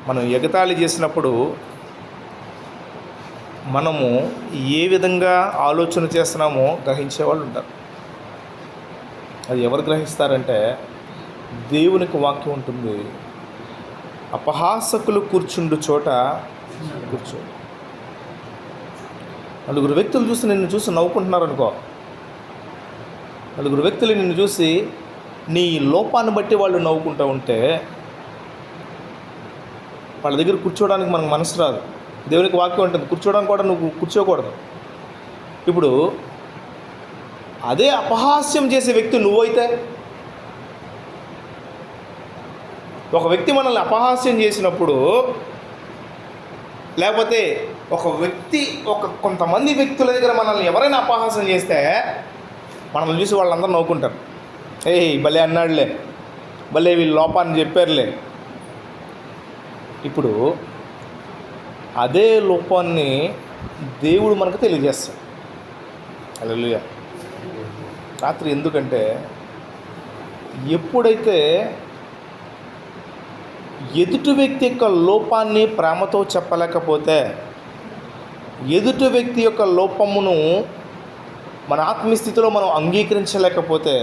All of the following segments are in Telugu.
మనం ఎగతాళి చేసినప్పుడు మనము ఏ విధంగా ఆలోచన చేస్తున్నామో గ్రహించేవాళ్ళు ఉంటారు. అది ఎవరు గ్రహిస్తారంటే దేవునికి వాక్యం ఉంటుంది, అపహాసకులు కూర్చుండు చోట కూర్చో. నలుగురు వ్యక్తులు చూసి నిన్ను చూసి నవ్వుకుంటున్నారు అనుకో, నలుగురు వ్యక్తులు నిన్ను చూసి నీ లోపాన్ని బట్టి వాళ్ళు నవ్వుకుంటూ ఉంటే వాళ్ళ దగ్గర కూర్చోవడానికి మనకు మనసు రాదు. దేవునికి వాక్యం ఉంటుంది, కూర్చోవడానికి కూడా నువ్వు కూర్చోకూడదు. ఇప్పుడు అదే అపహాస్యం చేసే వ్యక్తి నువ్వైతే, ఒక వ్యక్తి మనల్ని అపహాస్యం చేసినప్పుడు, లేకపోతే ఒక వ్యక్తి కొంతమంది వ్యక్తుల దగ్గర మనల్ని ఎవరైనా అపహాస్యం చేస్తే మనల్ని చూసి వాళ్ళందరూ నవ్వుకుంటారు. ఏయ్ భలే అన్నాడులే, భలే వీళ్ళు లోపాన్ని చెప్పారులే. ఇప్పుడు అదే లోపాన్ని దేవుడు మనకు తెలియజేస్తాడు. హల్లెలూయా. రాత్రి ఎందుకంటే ఎప్పుడైతే ఎదుటి వ్యక్తి యొక్క లోపాన్ని ప్రేమతో చెప్పలేకపోతే, ఎదుటి వ్యక్తి యొక్క లోపమును మన ఆత్మీయస్థితిలో మనం అంగీకరించలేకపోతే,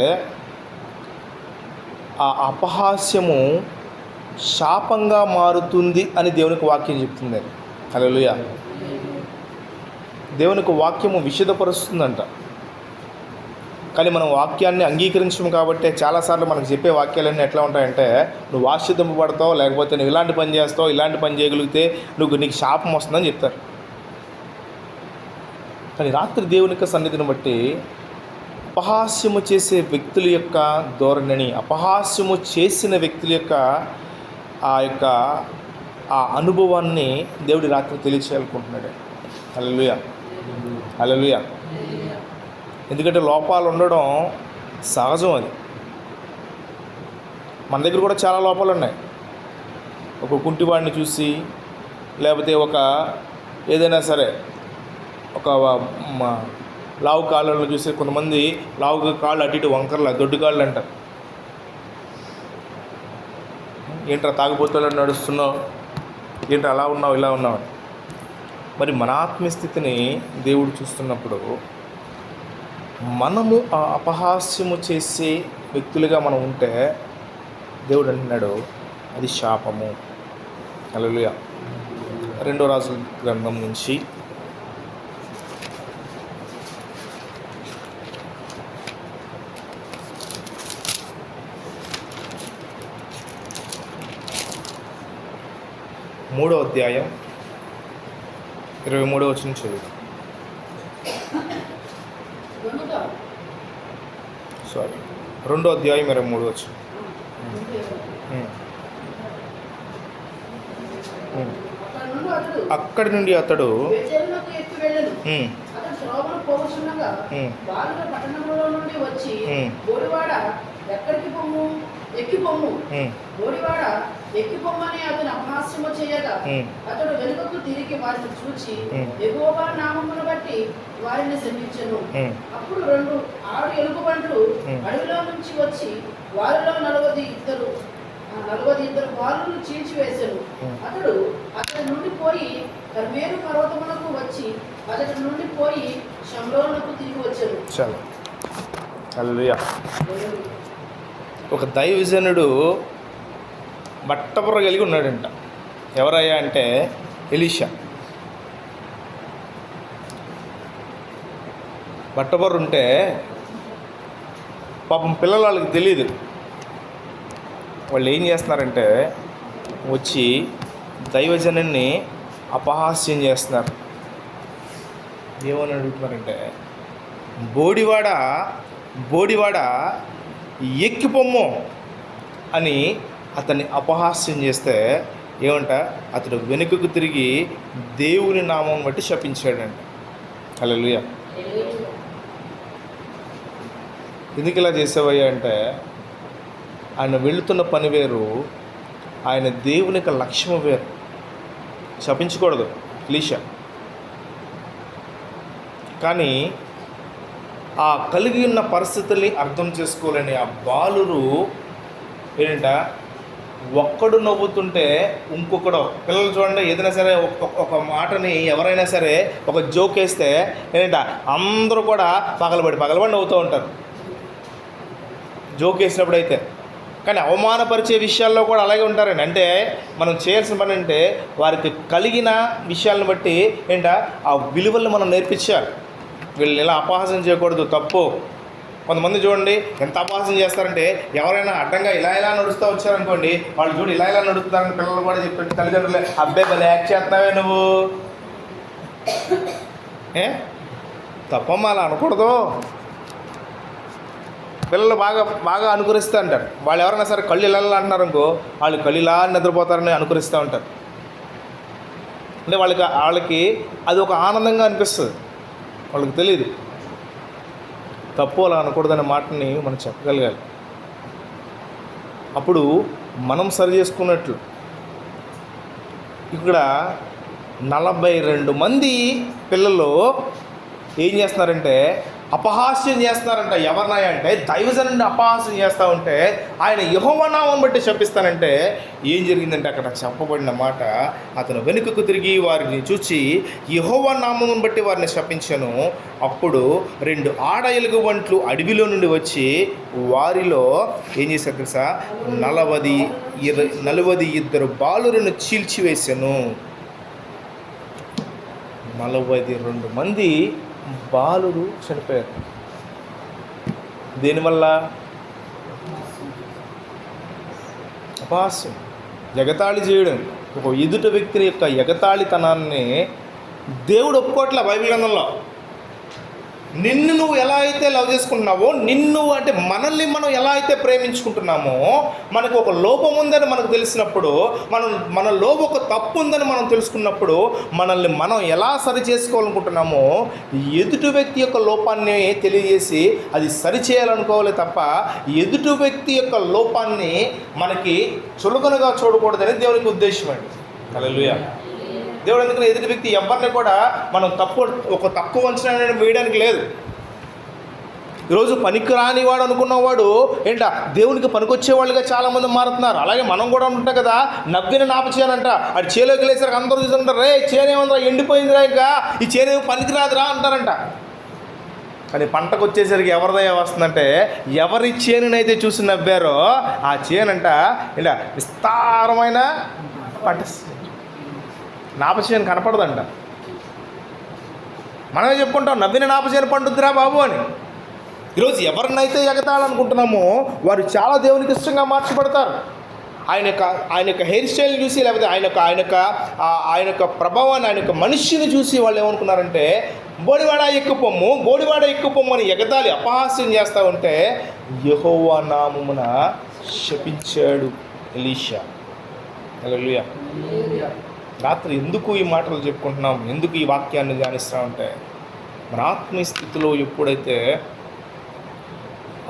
ఆ అపహాస్యము శాపంగా మారుతుంది అని దేవునికి వాక్యం చెప్తుంది. హల్లెలూయా. దేవునికి వాక్యము విషదపరుస్తుందంట. కానీ మనం వాక్యాన్ని అంగీకరించము కాబట్టి చాలాసార్లు మనకు చెప్పే వాక్యాలన్నీ ఎట్లా ఉంటాయంటే, నువ్వు ఆశీర్వదింపబడతావు, లేకపోతే నువ్వు ఇలాంటి పని చేస్తావు, ఇలాంటి పని చేయగలిగితే నీకు శాపం వస్తుందని చెప్తారు. కానీ రాత్రి దేవుని యొక్క సన్నిధిని బట్టి అపహాస్యము చేసే వ్యక్తుల యొక్క ధోరణిని, అపహాస్యము చేసిన వ్యక్తుల యొక్క ఆ అనుభవాన్ని దేవుడి రాత్రి తెలియచేయాలనుకుంటున్నాడు. హల్లెలూయా, హల్లెలూయా. ఎందుకంటే లోపాలు ఉండడం సహజం. అది మన దగ్గర కూడా చాలా లోపాలు ఉన్నాయి. ఒక కుంటివాడిని చూసి, లేకపోతే ఏదైనా సరే ఒక లావు కాళ్ళను చూసి, కొంతమంది లావు కాళ్ళు అటు ఇటు వంకర్ల దొడ్డు కాళ్ళు అంటారు. ఏంట్రా తాగుబోతుల్లో నడుస్తున్నావు, ఏంట్రా అలా ఉన్నావు ఇలా ఉన్నావు. మరి మన ఆత్మస్థితిని దేవుడు చూస్తున్నప్పుడు మనము ఆ అపహాస్యము చేసే వ్యక్తులుగా మనం ఉంటే దేవుడు అంటున్నాడు అది శాపము. హల్లెలూయా. 2 రాజుల గ్రంథం నుంచి 3వ అధ్యాయం 23వ వచనం చదువు. 2వ అధ్యాయం 23వ వచనం. అక్కడి నుండి అతడు ఎక్కిపోమని అతను అపహాస్యము చేయగా, అతడు వెనుకకు తిరిగి వారిని చూచి యెహోవా నామమును బట్టి వారిని శపించెను. అప్పుడు 2 ఆడు ఎలుగుబంట్లు అడవిలో నుంచి వచ్చి వారిలో 42 బాలులను చీల్చివేశాను. అతడు అతడి నుండి పోయి కర్మేలు పర్వతమునకు వచ్చి అతడి నుండి పోయి షమ్రోనుకు తిరిగి వచ్చాను. చాలు. హల్లెలూయా. ఒక దైవజనుడు బట్టబుర్ర కలిగి ఉన్నాడంట. ఎవరయ్యా అంటే ఎలీషా. బట్టబుర్ర ఉంటే పాపం పిల్లలు వాళ్ళకి తెలియదు. వాళ్ళు ఏం చేస్తున్నారంటే వచ్చి దైవజనుని అపహాస్యం చేస్తున్నారు. ఏమని అడుగుతున్నారంటే, బోడివాడ ఎక్కిపోమ్ము అని అతన్ని అపహాస్యం చేస్తే ఏమంట, అతడు వెనుకకు తిరిగి దేవుని నామం బట్టి శపించాడంట. హల్లెలూయా. ఎందుకు ఇలా చేసేవయ్యా అంటే, ఆయన వెళుతున్న పని వేరు, ఆయన దేవుని యొక్క లక్ష్యం వేరు. శపించకూడదు ఎలీషా. కానీ ఆ కలిగి ఉన్న పరిస్థితుల్ని అర్థం చేసుకోలేని ఆ బాలురు ఏంటంట, ఒక్కడు నవ్వుతుంటే ఇంకొకడు, పిల్లలు చూడండి, ఏదైనా సరే ఒక మాటని ఎవరైనా సరే ఒక జోక్ వేస్తే ఏంటంట అందరూ కూడా పగలబడి నవ్వుతూ ఉంటారు జోక్ వేసినప్పుడు అయితే. కానీ అవమానపరిచే విషయాల్లో కూడా అలాగే ఉంటారండి. అంటే మనం చేయాల్సిన పని అంటే వారికి కలిగిన విషయాలను బట్టి ఆ విలువల్ని మనం నేర్పించాలి. వీళ్ళని ఇలా అపహాసం చేయకూడదు, తప్పు. కొంతమంది చూడండి ఎంత అపహాసం చేస్తారంటే, ఎవరైనా అడ్డంగా ఇలా నడుస్తూ వచ్చారనుకోండి, వాళ్ళు చూడు ఇలా నడుస్తారని పిల్లలు కూడా చెప్పి తల్లిదండ్రులే, అబ్బాయి భలే యాక్ట్ చేస్తున్నావే నువ్వు, తప్పమ్మా అలా అనకూడదు. పిల్లలు బాగా అనుకరిస్తూ ఉంటారు. వాళ్ళు ఎవరైనా సరే కళ్ళు ఇలా అంటున్నారు అనుకో, వాళ్ళు కళ్ళు ఇలా నిద్రపోతారని అనుకరిస్తూ ఉంటారు. అంటే వాళ్ళకి అది ఒక ఆనందంగా అనిపిస్తుంది, వాళ్ళకి తెలియదు. తప్పు అలా అనకూడదనే మాటని మనం చెప్పగలగాలి. అప్పుడు మనం సరి చేసుకున్నట్లు. ఇక్కడ 42 మంది పిల్లలు ఏం చేస్తున్నారంటే అపహాస్యం చేస్తున్నారంట. ఎవరినాయ అంటే దైవజనుడిని అపహాస్యం చేస్తూ ఉంటే ఆయన యెహోవా నామం బట్టి శపిస్తానంటే ఏం జరిగిందంటే అక్కడ చెప్పబడిన మాట, అతను వెనుకకు తిరిగి వారిని చూచి యెహోవా నామం బట్టి వారిని శపించాను. అప్పుడు 2 ఆడ ఎలుగుబంట్లు అడవిలో నుండి వచ్చి వారిలో ఏం చేశారు తెలుసా, 42 బాలులను చీల్చివేశాను. 42 మంది బాలురు చనిపోయారు. దేనివల్ల? అపహాస్యం, ఎగతాళి చేయడం. ఒక ఎదుట వ్యక్తి యొక్క ఎగతాళితనాన్ని దేవుడు ఒప్పుకోవట్లే బైబిల్ గ్రంథంలో. నిన్ను నువ్వు ఎలా అయితే లవ్ చేసుకుంటున్నావో, అంటే మనల్ని మనం ఎలా అయితే ప్రేమించుకుంటున్నామో, మనకు ఒక లోపం ఉందని మనకు తెలిసినప్పుడు, మనలో ఒక తప్పు ఉందని మనం తెలుసుకున్నప్పుడు, మనల్ని మనం ఎలా సరి చేసుకోవాలనుకుంటున్నామో ఎదుటి వ్యక్తి యొక్క లోపాన్ని తెలియజేసి అది సరి చేయాలనుకోవాలి తప్ప ఎదుటి వ్యక్తి యొక్క లోపాన్ని మనకి చులకనగా చూడకూడదని దేవునికి ఉద్దేశం అండి. హల్లెలూయా. దేవుడు ఎందుకని ఎదుటి వ్యక్తి ఎవరిని కూడా మనం తక్కువ అంచనా వేయడానికి లేదు. ఈరోజు పనికి రానివాడు అనుకున్నవాడు దేవునికి పనికొచ్చేవాళ్ళుగా చాలామంది మారుతున్నారు. అలాగే మనం కూడా ఉంటాం కదా, నవ్విన నాప చేయనంట, అది చేలోకి వెళ్ళేసరికి అందరూ చూసుకుంటారు, రే చేనేమందరా ఎండిపోయిందిరా, ఇంకా ఈ చేనేమి పనికిరాదురా అంటారంట. కానీ పంటకు వచ్చేసరికి ఎవరిదయ్యా వస్తుందంటే, ఎవరి చేనునైతే చూసి నవ్వారో ఆ చేనంట విస్తారమైన పంట, నాపచేను కనపడదంట. మనమే చెప్పుకుంటాం నవ్విన నాపచేను పండుద్దిరా బాబు అని. ఈరోజు ఎవరినైతే ఎగతాళనుకుంటున్నామో వారు చాలా దేవునికి ఇష్టంగా మార్చబడతారు. ఆయన యొక్క హెయిర్ స్టైల్ని చూసి, లేకపోతే ఆయన యొక్క ప్రభావాన్ని, ఆయన యొక్క మనిషిని చూసి వాళ్ళు ఏమనుకున్నారంటే బోడివాడ ఎక్కుపొమ్ము అని ఎగతాళి అపహాస్యం చేస్తూ ఉంటే యెహోవా నామమున శపించాడు ఎలీషా. హల్లెలూయా. రాత్రి ఎందుకు ఈ మాటలు చెప్పుకుంటున్నాం, ఎందుకు ఈ వాక్యాన్ని ధ్యానిస్తామంటే, మన ఆత్మీయ స్థితిలో ఎప్పుడైతే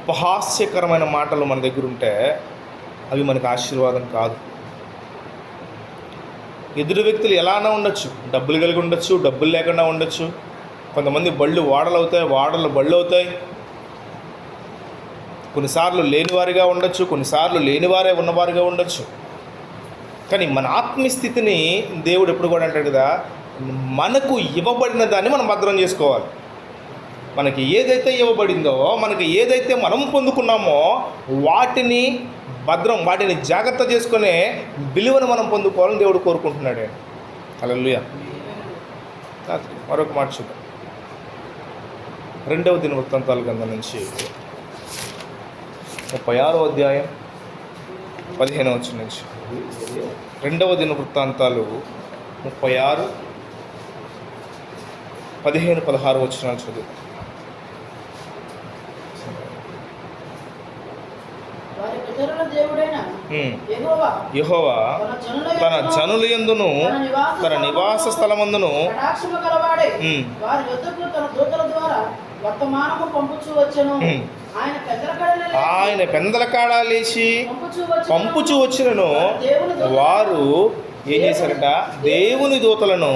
అపహాస్యకరమైన మాటలు మన దగ్గర ఉంటే అవి మనకు ఆశీర్వాదం కాదు. ఎదురు వ్యక్తులు ఎలానా ఉండొచ్చు, డబ్బులు కలిగి ఉండొచ్చు, డబ్బులు లేకుండా ఉండొచ్చు. కొంతమంది బళ్ళు ఓడలు అవుతాయి, ఓడలు బళ్ళు అవుతాయి. కొన్నిసార్లు లేనివారిగా ఉండొచ్చు, కొన్నిసార్లు లేనివారే ఉన్నవారిగా ఉండొచ్చు. కానీ మన ఆత్మీయ స్థితిని దేవుడు ఎప్పుడు కూడా అంటాడు కదా, మనకు ఇవ్వబడిన దాన్ని మనం భద్రం చేసుకోవాలి. మనకి ఏదైతే ఇవ్వబడిందో, మనకి ఏదైతే మనం పొందుకున్నామో వాటిని జాగ్రత్త చేసుకునే విలువను మనం పొందుకోవాలని దేవుడు కోరుకుంటున్నాడు. హల్లెలూయా. మరొక మాట చూద్దాం. 2వ దినవృత్తాంతాల గ్రంథం నుంచి 36వ అధ్యాయం 15వ వచనం నుంచి. 2వ దినవృత్తాంతాలు 36, 15, 16 వచనాలు చదువు. యెహోవా తన జనుల యందును తన నివాస స్థలమందును ఆయన పెందల కాడ లేచి పంపుచూ వచ్చినను వారు ఏం చేశారట, దేవుని దూతలను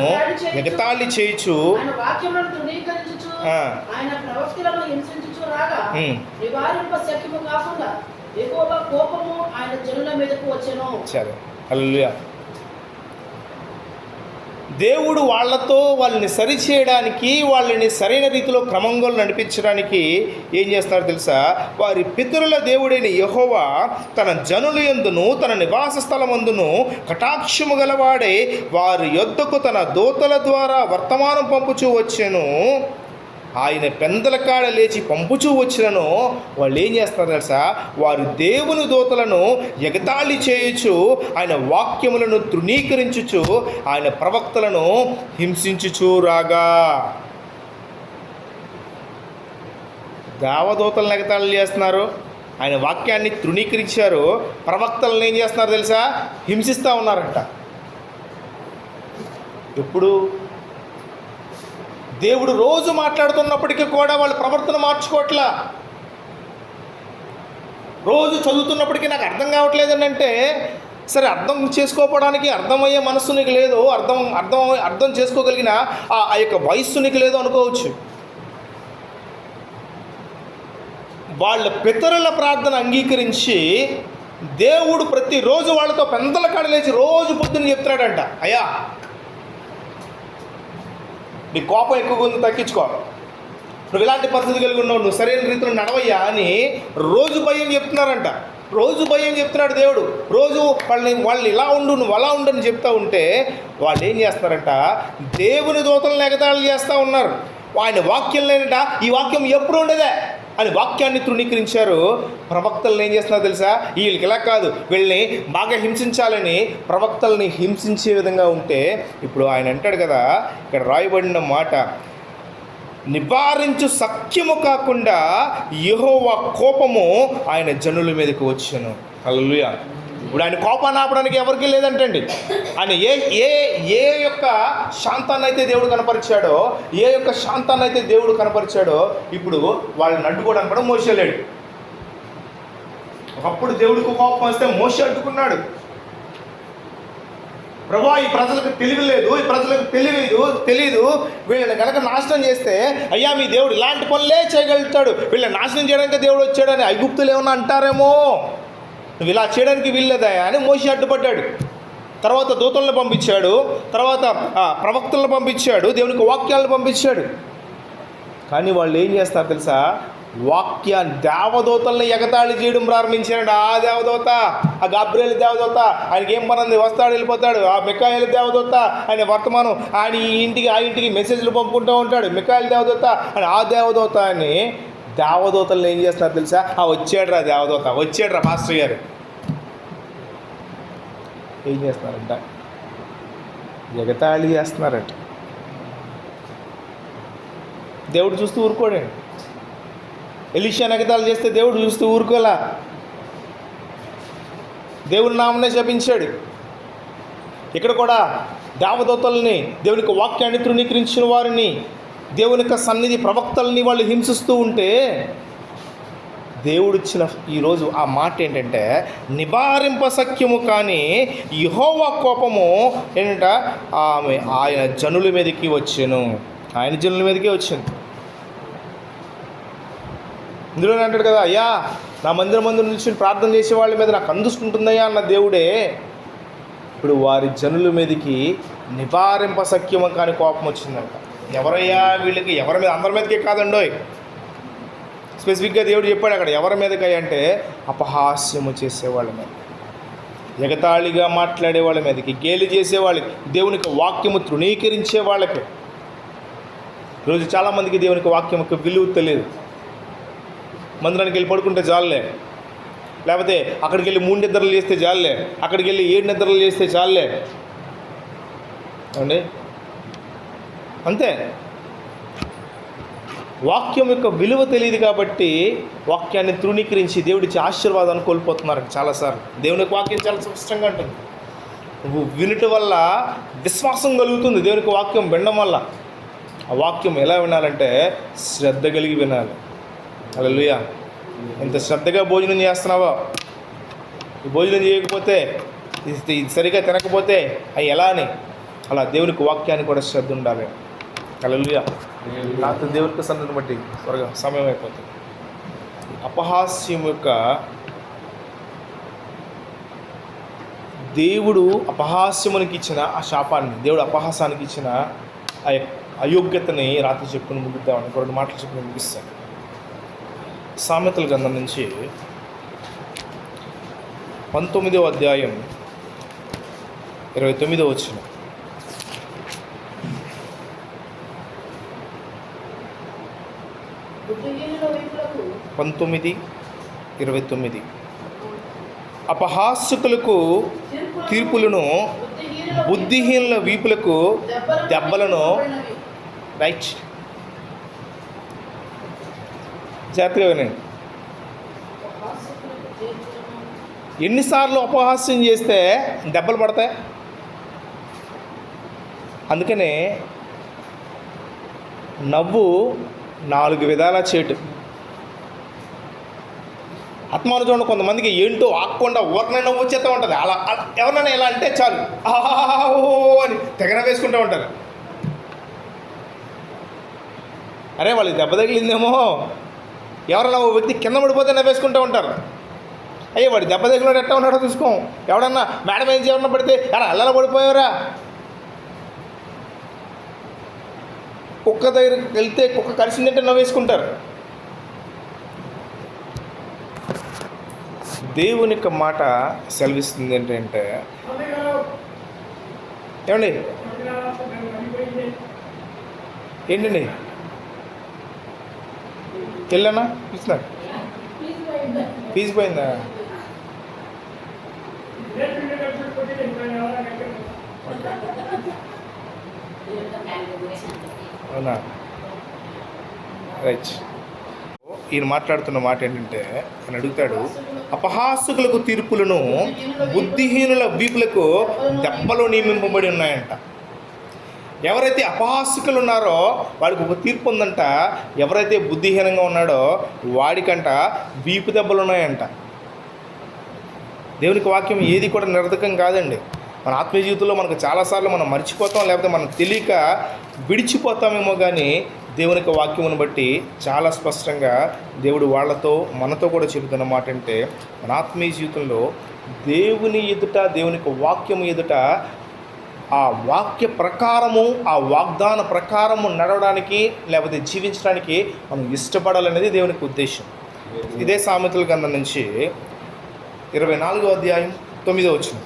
ఎగతాళి చేయుచు యెహోవా కోపము ఆయన జనుల మీదకు వచ్చెను. సరే, హల్లెలూయా. దేవుడు వాళ్ళని సరిచేయడానికి, వాళ్ళని సరైన రీతిలో క్రమంగా నడిపించడానికి ఏం చేస్తున్నారో తెలుసా? వారి పితరుల దేవుడైన యెహోవా తన జనుల యందును తన నివాస స్థలమందును కటాక్షము గలవాడే వారి యొద్దకు తన దూతల ద్వారా వర్తమానం పంపుచూ వచ్చెను. ఆయన పెందల కాడ లేచి పంపుచూ వచ్చినను వాళ్ళు ఏం చేస్తున్నారు తెలుసా? వారు దేవుని దూతలను ఎగతాళి చేయొచ్చు, ఆయన వాక్యములను తృణీకరించుచు, ఆయన ప్రవక్తలను హింసించుచూ రాగా. దేవదూతలను ఎగతాళి చేస్తున్నారు, ఆయన వాక్యాన్ని తృణీకరించారు, ప్రవక్తలను ఏం చేస్తున్నారు తెలుసా? హింసిస్తూ ఉన్నారంట. ఎప్పుడు? దేవుడు రోజు మాట్లాడుతున్నప్పటికీ కూడా వాళ్ళ ప్రవర్తన మార్చుకోవట్లా. రోజు చదువుతున్నప్పటికీ నాకు అర్థం కావట్లేదు అని అంటే, సరే అర్థం చేసుకోవడానికి అర్థమయ్యే మనస్సు నీకు లేదు, అర్థం చేసుకోగలిగిన ఆ యొక్క వయస్సు నీకు లేదు అనుకోవచ్చు. వాళ్ళ పితరుల ప్రార్థన అంగీకరించి దేవుడు ప్రతిరోజు వాళ్ళతో పెందల కాడ లేచి రోజు పొద్దున్న చెప్తున్నాడంట, అయ్యా నీ కోపం ఎక్కువగా ఉంది, తగ్గించుకో, నువ్వు ఇలాంటి పరిస్థితి కలిగి ఉన్నావు, నువ్వు సరైన రీతిలో నడవయ్యా అని రోజు భయం చెప్తున్నారంట. రోజు భయం చెప్తున్నాడు దేవుడు. రోజు వాళ్ళని ఇలా ఉండు, నువ్వు అలా ఉండు అని చెప్తా ఉంటే వాళ్ళు ఏం చేస్తున్నారంట? దేవుని దూతలను ఎగతాళి చేస్తూ ఉన్నారు. ఆయన వాక్యం లేనట, ఈ వాక్యం ఎప్పుడు ఉండేదే అని వాక్యాన్ని తృణీకరించారు. ప్రవక్తలను ఏం చేస్తున్నారు తెలుసా? వీళ్ళకి ఇలా కాదు, వీళ్ళని బాగా హింసించాలని ప్రవక్తల్ని హింసించే విధంగా ఉంటే, ఇప్పుడు ఆయన అంటాడు కదా, ఇక్కడ రాయబడిన మాట, నివారించు సఖ్యము కాకుండా యెహోవా కోపము ఆయన జనుల మీదకి వచ్చెను. హల్లెలూయా. ఇప్పుడు ఆయన కోపాన్ని ఆపడానికి ఎవరికి లేదంటండి. ఆయన ఏ యొక్క శాంతాన్ని అయితే దేవుడు కనపరిచాడో, ఏ యొక్క శాంతాన్ని అయితే దేవుడు కనపరిచాడో, ఇప్పుడు వాళ్ళని అడ్డుకోవడానికి కూడా మోషే లేడు. ఒకప్పుడు దేవుడికి కోపం వస్తే మోషే అడ్డుకున్నాడు. ప్రభువా, ఈ ప్రజలకు తెలివి లేదు, ఈ ప్రజలకు తెలియదు, వీళ్ళని కనుక నాశనం చేస్తే అయ్యా మీ దేవుడు ఇలాంటి పనులే చేయగలుగుతాడు, వీళ్ళని నాశనం చేయడానికి దేవుడు వచ్చాడని ఐగుప్తులు ఏమన్నా అంటారేమో, నువ్వు ఇలా చేయడానికి వీల్లేదా అని మోషే అడ్డుపడ్డాడు. తర్వాత దూతలను పంపించాడు, తర్వాత ప్రవక్తలను పంపించాడు, దేవునికి వాక్యాలను పంపించాడు. కానీ వాళ్ళు ఏం చేస్తారు తెలుసా? దేవదూతలను ఎగతాళి చేయడం ప్రారంభించాడు. ఆ దేవదూత, ఆ గాబ్రియేలు దేవదూత, ఆయనకి ఏం పనుంది, వస్తాడు వెళ్ళిపోతాడు. ఆ మిఖాయేలు దేవదూత, ఆయన వర్తమానం ఆయన ఆ ఇంటికి మెసేజ్లు పంపుకుంటూ ఉంటాడు. మిఖాయేలు దేవదూత అని ఆ దేవదూత అని దేవదూతలను ఏం చేస్తున్నారు తెలుసా? వచ్చాడు రా దేవదూత, వచ్చాడు రా మాస్టర్ గారు. ఏం చేస్తున్నారంట? ఎగతాళి చేస్తున్నారంట. దేవుడు చూస్తూ ఊరుకోడండి. ఎలీషాను ఎగతాళి చేస్తే దేవుడు చూస్తూ ఊరుకోలా, దేవుని నామనే శపించాడు. ఇక్కడ కూడా దేవదూతల్ని, దేవునికి వాక్యాన్ని తృణీకరించిన వారిని, దేవుని యొక్క సన్నిధి ప్రవక్తల్ని వాళ్ళు హింసిస్తూ ఉంటే దేవుడిచ్చిన ఈరోజు ఆ మాట ఏంటంటే, నివారింప సఖ్యము కానీ యెహోవా కోపము ఏంటంట ఆయన జనుల మీదకి వచ్చాను. ఆయన జనుల మీదకే వచ్చింది. ఇందులోనే అంటాడు కదా, అయ్యా నా మందిరం నుంచి ప్రార్థన చేసే వాళ్ళ మీద నాకు అందుకుంటుందయ్యా అన్న దేవుడే ఇప్పుడు వారి జనుల మీదకి నివారింప సఖ్యము కానీ కోపం వచ్చిందంట. ఎవరయ్యా వీళ్ళకి? ఎవరి మీద? అందరి మీదకే కాదండోయ్. స్పెసిఫిక్గా దేవుడు చెప్పాడు అక్కడ ఎవరి మీదకి అంటే అపహాస్యము చేసేవాళ్ళ మీద, ఎగతాళిగా మాట్లాడే వాళ్ళ మీదకి, గేలి చేసేవాళ్ళకి, దేవునికి వాక్యము తృణీకరించే వాళ్ళకి. ఈరోజు చాలామందికి దేవునికి వాక్యం యొక్క విలువ తెలియదు. మందిరానికి వెళ్ళి పడుకుంటే చాలులే, లేకపోతే అక్కడికి వెళ్ళి 3 నిద్రలు చేస్తే చాలులే, అక్కడికి వెళ్ళి 7 నిద్రలు చేస్తే చాలులే అండి, అంతే. వాక్యం యొక్క విలువ తెలియదు కాబట్టి వాక్యాన్ని తృణీకరించి దేవుడిచ్చి ఆశీర్వాదాన్ని కోల్పోతున్నారు చాలాసార్లు. దేవునికి వాక్యం చాలా స్పష్టంగా ఉంటుంది. నువ్వు వినటం వల్ల విశ్వాసం కలుగుతుంది. దేవునికి వాక్యం వినడం వల్ల ఆ వాక్యం ఎలా వినాలంటే శ్రద్ధ కలిగి వినాలి. హల్లెలూయా. ఎంత శ్రద్ధగా భోజనం చేస్తున్నావో, ఈ భోజనం చేయకపోతే, ఇది సరిగా తినకపోతే అవి ఎలా అని, అలా దేవునికి వాక్యాన్ని కూడా శ్రద్ధ ఉండాలి. హల్లెలూయా. రాత్రి దేవునికి సన్నిధిని బట్టి త్వరగా సమయం అయిపోతుంది. అపహాస్యం యొక్క దేవుడు అపహాస్యమునికి ఇచ్చిన ఆ శాపాన్ని, దేవుడు అపహాసానికి ఇచ్చిన ఆ అయోగ్యతని రాత్రి చెప్పుకుని ముగిద్దామని 2 మాటలు చెప్పుకుని ముగిస్తాను. సామెతల గ్రంథం నుంచి 19వ అధ్యాయం 29వ వచనం. బుద్ధిహీనుల వీపులకు 19:29 అపహాస్యకులకు తీర్పులను, బుద్ధిహీనుల వీపులకు దెబ్బలను. రైట్, జాగ్రత్తగా వినండి. ఎన్నిసార్లు అపహాస్యం చేస్తే దెబ్బలు పడతాయి? అందుకనే నవ్వు 4 విధాల చేటు. ఆత్మాను చూడండి, కొంతమందికి ఏంటో ఆకుండా ఊరకనే నవ్వు వచ్చేస్తూ ఉంటుంది. అలా ఎవరినైనా ఎలా అంటే చాలు ఆహో అని తెగన వేసుకుంటూ ఉంటారు. అరే వాళ్ళకి దెబ్బ తగిలిందేమో, ఎవరైనా ఓ వ్యక్తి కింద పడిపోతే నవ్వేసుకుంటూ ఉంటారు. అయ్యే వాడి దెబ్బ తగిలినాడు ఎట్టా ఉన్నాడో చూసుకోం. ఎవడన్నా మేడం ఏం ఎవరన్నా పడితే అలా అల్లలా పడిపోయారా, కుక్క దగ్గరికి వెళ్తే కుక్క కలిసిందంటే నవ్వేసుకుంటారు. దేవుని యొక్క మాట సెలవిస్తుంది ఏంటంటే, ఏమండి ఏంటండి వెళ్ళనా ఇస్తున్నారు, ఫీజు పోయిందా? అవునా, రైట్. ఈయన మాట్లాడుతున్న మాట ఏంటంటే, ఆయన అడుగుతాడు, అపహాసకులకు తీర్పులను, బుద్ధిహీనుల వీపులకు దెబ్బలు నియమింపబడి ఉన్నాయంట. ఎవరైతే అపహాసకులు ఉన్నారో వాడికి ఒక తీర్పు ఉందంట, ఎవరైతే బుద్ధిహీనంగా ఉన్నాడో వాడికంట వీపు దెబ్బలు ఉన్నాయంట. దేవునికి వాక్యం ఏది కూడా నిరర్ధకం కాదండి. మన ఆత్మీయ జీవితంలో మనకు చాలాసార్లు మనం మర్చిపోతాం, లేకపోతే మనం తెలియక విడిచిపోతామేమో, కానీ దేవునికి వాక్యమును బట్టి చాలా స్పష్టంగా దేవుడు వాళ్ళతో మనతో కూడా చెబుతున్న మాట అంటే, మన ఆత్మీయ జీవితంలో దేవుని ఎదుట, దేవునికి వాక్యము ఎదుట ఆ వాక్య ప్రకారము, ఆ వాగ్దాన ప్రకారము నడవడానికి లేకపోతే జీవించడానికి మనం ఇష్టపడాలనేది దేవునికి ఉద్దేశం. ఇదే సామెతల గ్రంథం నుంచి 24వ అధ్యాయం 9వ వచనం.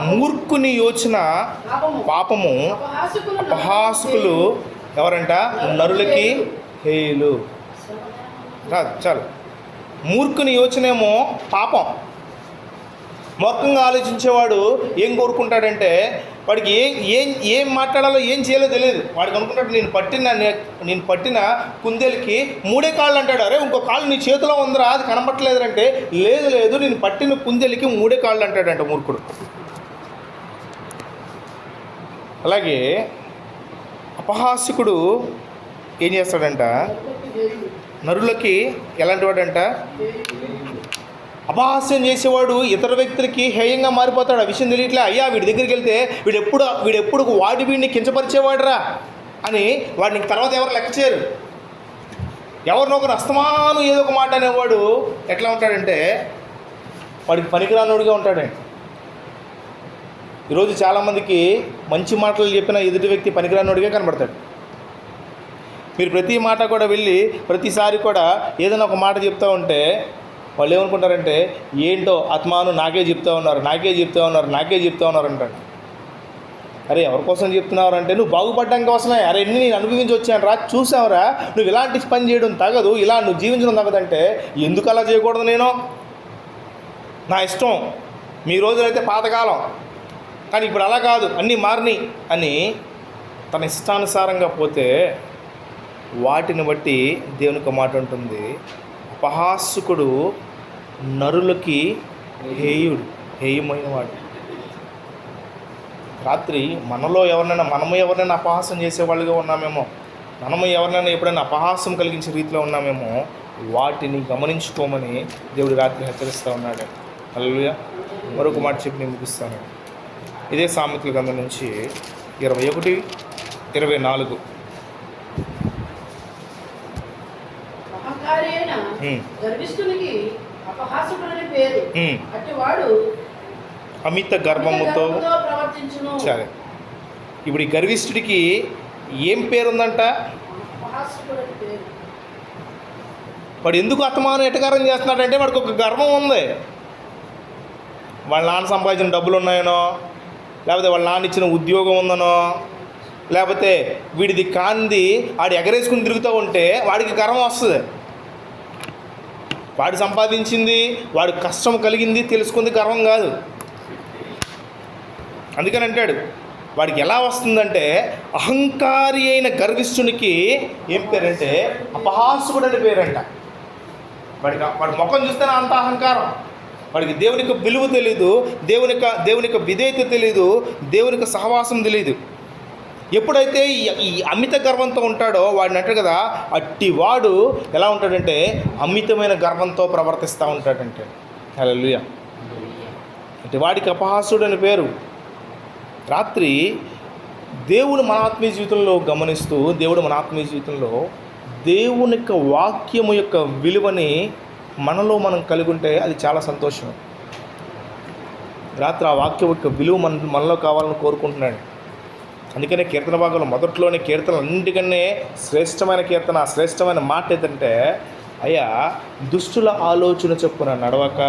మూర్ఖుని యోచన పాపము, అపహాసకులు ఎవరంట? నరులకి హేయులు. చాలు, మూర్ఖుని యోచనేమో పాపం. మూర్ఖంగా ఆలోచించేవాడు ఏం కోరుకుంటాడంటే, వాడికి ఏం మాట్లాడాలో ఏం చేయాలో తెలియదు. వాడికి అనుకుంటాడు, నేను పట్టిన కుందేలుకి 3 కాళ్ళు అంటాడు. అరే ఇంకో కాళ్ళు నీ చేతిలో ఉందిరా, అది కనబట్టలేదంటే, లేదు నేను పట్టిన కుందేలుకి 3 కాళ్ళు అంటాడంట మూర్ఖుడు. అలాగే అపహాస్యకుడు ఏం చేస్తాడంట? నరులకి ఎలాంటి వాడంట? అపహాస్యం చేసేవాడు ఇతర వ్యక్తులకి హేయంగా మారిపోతాడు. ఆ విషయం తెలియట్లే. అయ్యా వీడి దగ్గరికి వెళ్తే వీడెప్పుడు వీడిని కించపరిచేవాడురా అని వాడిని తర్వాత ఎవరు లెక్క చేయరు. ఎవరినొకరు అస్తమానం ఏదో ఒక మాట అనేవాడు ఎట్లా ఉంటాడంటే వాడికి పనికిరానోడిగా ఉంటాడండి. ఈరోజు చాలామందికి మంచి మాటలు చెప్పిన ఎదుటి వ్యక్తి పనికిరానోడిగా కనబడతాడు. మీరు ప్రతి మాట కూడా వెళ్ళి ప్రతిసారి కూడా ఏదైనా ఒక మాట చెప్తూ ఉంటే వాళ్ళు ఏమనుకుంటారంటే, ఏంటో ఆత్మాను నాకే చెప్తా ఉన్నారు అంటాడు. అరే ఎవరి కోసం చెప్తున్నావు అంటే, నువ్వు బాగుపడడం కోసమే. అరే ఎన్ని నేను అనుభవించి వచ్చాను రా, చూసావురా, నువ్వు ఇలాంటి పని చేయడం తగదు, ఇలా నువ్వు జీవించడం తగదంటే, ఎందుకు అలా చేయకూడదు? నేను నా ఇష్టం, మీ రోజులైతే పాతకాలం, కానీ ఇప్పుడు అలా కాదు, అన్నీ మారినాయి అని తన ఇష్టానుసారంగా పోతే వాటిని బట్టి దేవునికి మాట ఉంటుంది, అపహాస్యకుడు నరులకి హేయమైన వాడు. రాత్రి మనము ఎవరినైనా అపహాస్యం చేసేవాళ్ళుగా ఉన్నామేమో, మనము ఎవరినైనా ఎప్పుడైనా అపహాస్యం కలిగించే రీతిలో ఉన్నామేమో, వాటిని గమనించుకోమని దేవుడు రాత్రి హెచ్చరిస్తూ ఉన్నాడు. హల్లెలూయా. మరొక మాట చెప్పి నేను ముగిస్తాను. ఇదే సామెతల గ్రంథం నుంచి 21-24. అపహాసకుడని పేరు. ఉమ్. అట్టివాడు అమిత గర్వముతో ప్రవర్తించును. సరే, ఇప్పుడు ఈ గర్విష్ఠుడికి ఏం పేరుందంట? అపహాసకుడని పేరు. వాడు ఎందుకు అత్తమానం ఎటకారం చేస్తున్నాడంటే వాడికి ఒక గర్వం ఉంది. వాళ్ళ నాన్న సంపాదించిన డబ్బులు ఉన్నాయనో, లేకపోతే వాళ్ళ నాన్న ఇచ్చిన ఉద్యోగం ఉందనో, లేకపోతే వీడిది కాంది వాడు ఎగరేసుకుని తిరుగుతూ ఉంటే వాడికి గర్వం వస్తుంది. వాడు సంపాదించింది, వాడు కష్టం కలిగింది తెలుసుకుంది గర్వం కాదు. అందుకని అంటాడు, వాడికి ఎలా వస్తుందంటే అహంకారి అయిన గర్విష్ఠునికి ఏం పేరంటే అపహాసకుడు అని పేరంట. వాడి ముఖం చూస్తేనే అంత అహంకారం. వాడికి దేవుని యొక్క విలువ తెలియదు, దేవుని యొక్క విధేయత తెలియదు, దేవుని యొక్క సహవాసం తెలియదు. ఎప్పుడైతే ఈ అమిత గర్వంతో ఉంటాడో వాడిని అంటాడు కదా, అట్టి వాడు ఎలా ఉంటాడంటే అమితమైన గర్వంతో ప్రవర్తిస్తూ ఉంటాడంటే. హల్లెలూయా. అంటే వాడికి అపహాసుడు అని పేరు. రాత్రి దేవుడు మన ఆత్మీయ జీవితంలో గమనిస్తూ, దేవుడు మన ఆత్మీయ జీవితంలో దేవుని యొక్క వాక్యము యొక్క విలువని మనలో మనం కలిగి ఉంటే అది చాలా సంతోషం. రాత్రి ఆ వాక్యం యొక్క విలువ మనలో కావాలని కోరుకుంటున్నాడు. అందుకనే కీర్తన భాగంలో మొదట్లోనే కీర్తనలు అన్నిటికన్నా శ్రేష్టమైన కీర్తన, శ్రేష్టమైన మాట ఏంటంటే, అయ్యా దుష్టుల ఆలోచన చొప్పున నడవక,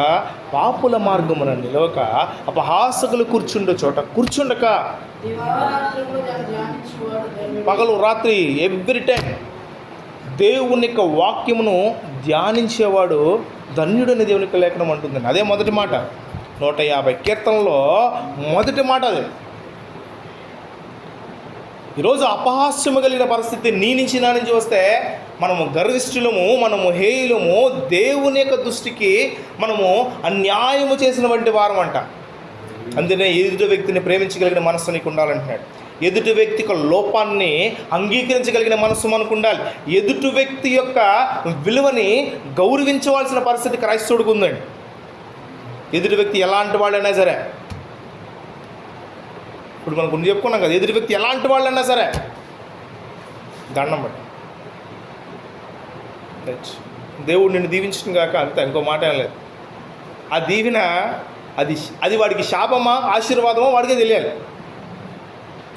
పాపుల మార్గమున నిలవక, అపహాసకులు కూర్చుండే చోట కూర్చుండక. దివారాత్రములు ధ్యానించువాడు ధన్యుడు. పగలు రాత్రి ఎవ్రీ టైం దేవుని యొక్క వాక్యమును ధ్యానించేవాడు ధన్యుడని దేవుని యొక్క లేఖనం అంటుందండి. అదే మొదటి మాట. 150 కీర్తనలో మొదటి మాట అదే. ఈరోజు అపహాస్యము కలిగిన పరిస్థితి నీ నుంచి నా నుంచి వస్తే మనము గర్విష్ఠులము, మనము హేయులము, దేవుని యొక్క దృష్టికి మనము అన్యాయము చేసిన వంటి వారం అంట. అందుకనే ఎదుటి వ్యక్తిని ప్రేమించగలిగిన మనస్సు నీకు ఉండాలంటున్నాడు. ఎదుటి వ్యక్తి యొక్క లోపాన్ని అంగీకరించగలిగిన మనస్సు మనకు ఉండాలి. ఎదుటి వ్యక్తి యొక్క విలువని గౌరవించవలసిన పరిస్థితి క్రైస్తవుడికి ఉందండి. ఎదుటి వ్యక్తి ఎలాంటి వాళ్ళైనా సరే, ఇప్పుడు మనం కొన్ని చెప్పుకున్నాం కదా, ఎదుటి వ్యక్తి ఎలాంటి వాళ్ళైనా సరే దండం పట్టు. దేవుడు నిన్ను దీవించిన కాక అంతే, ఇంకో మాట ఏం లేదు. ఆ దీవెన అది వాడికి శాపమా ఆశీర్వాదమో వాడికే తెలియాలి.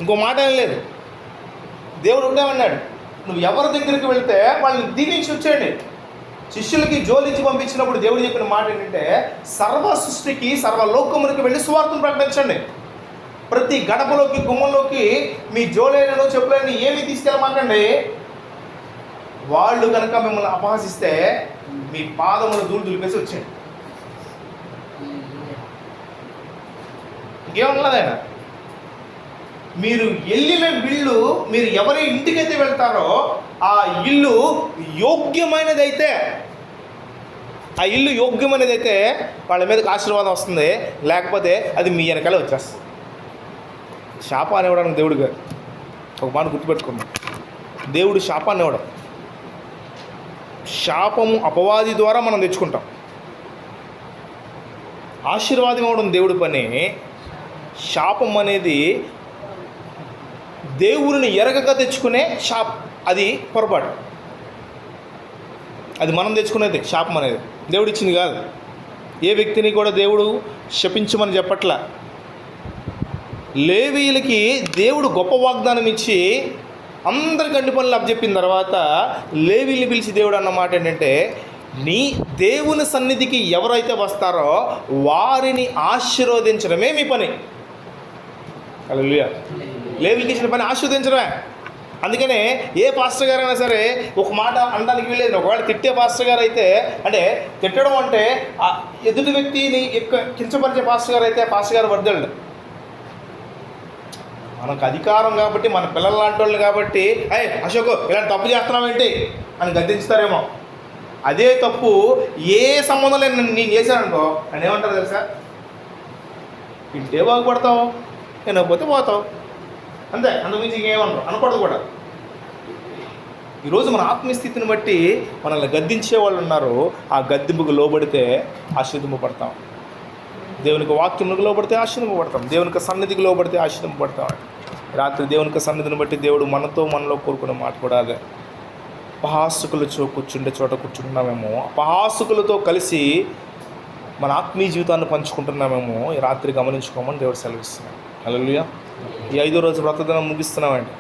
ఇంకో మాట ఏం లేదు. దేవుడు ఉండేమన్నాడు, నువ్వు ఎవరి దగ్గరికి వెళ్తే వాళ్ళని దీవించి వచ్చేయండి. శిష్యులకి జోలించి పంపించినప్పుడు దేవుడు చెప్పిన మాట ఏంటంటే, సర్వ సృష్టికి సర్వలోకమునికి వెళ్ళి సువార్తను ప్రకటించండి. ప్రతి గడపలోకి గుమ్మంలోకి మీ జోలైనను చెప్పులైన ఏమి తీసుకెళ్ళమాకండి. వాళ్ళు కనుక మిమ్మల్ని అపహసిస్తే మీ పాదములు ధూళి దులిపేసి వచ్చేయండి. ఇంకేమన్నది ఆయన, మీరు వెళ్ళిన ఇల్లు, మీరు ఎవరి ఇంటికైతే వెళ్తారో ఆ ఇల్లు యోగ్యమైనదైతే, ఆ ఇల్లు యోగ్యమైనదైతే వాళ్ళ మీదకి ఆశీర్వాదం వస్తుంది, లేకపోతే అది మీ వెనకాలే వచ్చేస్తుంది. శాపాన్ని ఇవ్వడానికి దేవుడు గారు ఒక మాట గుర్తుపెట్టుకుందాం. దేవుడు శాపాన్ని ఇవ్వడం, శాపము అపవాది ద్వారా మనం తెచ్చుకుంటాం. ఆశీర్వాదం ఇవ్వడం దేవుడి పని. శాపం అనేది దేవుడిని ఎరగక తెచ్చుకునే అది పొరపాటు. అది మనం తెచ్చుకునేది శాపం అనేది, దేవుడు ఇచ్చింది కాదు. ఏ వ్యక్తిని కూడా దేవుడు శపించమని చెప్పట్లా. లేవీయులకి దేవుడు గొప్ప వాగ్దానం ఇచ్చి అందరికి అన్ని పనులు అప్పచెప్పిన తర్వాత లేవీయుల్ని పిలిచి దేవుడు అన్న మాట ఏంటంటే, నీ దేవుని సన్నిధికి ఎవరైతే వస్తారో వారిని ఆశీర్వదించడమే మీ పని. హల్లెలూయా. లేవీయులకి ఇచ్చిన పని ఆశీర్వదించడమే. అందుకనే ఏ పాస్టర్ గారైనా సరే ఒక మాట అనడానికి వీలేదు. ఒకవేళ తిట్టే పాస్టర్ గారు అయితే, అంటే తిట్టడం అంటే ఎదుటి వ్యక్తిని కించపరిచే పాస్టర్ గారు అయితే పాస్టర్ గారు వర్దళ్ళు. మనకు అధికారం కాబట్టి, మన పిల్లల లాంటి వాళ్ళు కాబట్టి, అశోక్ ఇలాంటి తప్పు చేస్తున్నావేంటి అని గద్దించుతారేమో. అదే తప్పు ఏ సంబంధం లేదు నేను చేశాననుకో అని ఏమంటారు తెలుసా, ఇంటే బాగుపడతావు, నేను పోతే పోతావు, అంతే, అందుమించి ఇంకేమన్నారు అనకూడదు కూడా. ఈరోజు మన ఆత్మీయస్థితిని బట్టి మనల్ని గద్దించే వాళ్ళు ఉన్నారు. ఆ గద్దింపుకు లోబడితే ఆశీర్వదింపబడతాం. దేవునికి వాక్యములకు లోబడితే ఆశీర్వదింపబడతాం. దేవునికి సన్నిధికి లోబడితే ఆశీర్వదింపబడతాం. రాత్రి దేవునికి సన్నిధిని బట్టి దేవుడు మనలో కోరుకునే మాట కూడా అదే. అపహాసకులు కూర్చుండే చోట కూర్చుంటున్నామేమో, అపహాసకులతో కలిసి మన ఆత్మీయ జీవితాన్ని పంచుకుంటున్నామేమో ఈ రాత్రి గమనించుకోమని దేవుడు సెలవిస్తున్నాం. హల్లెలూయా. ఈ 5వ రోజు వ్రతదినం ముగిస్తున్నామండి.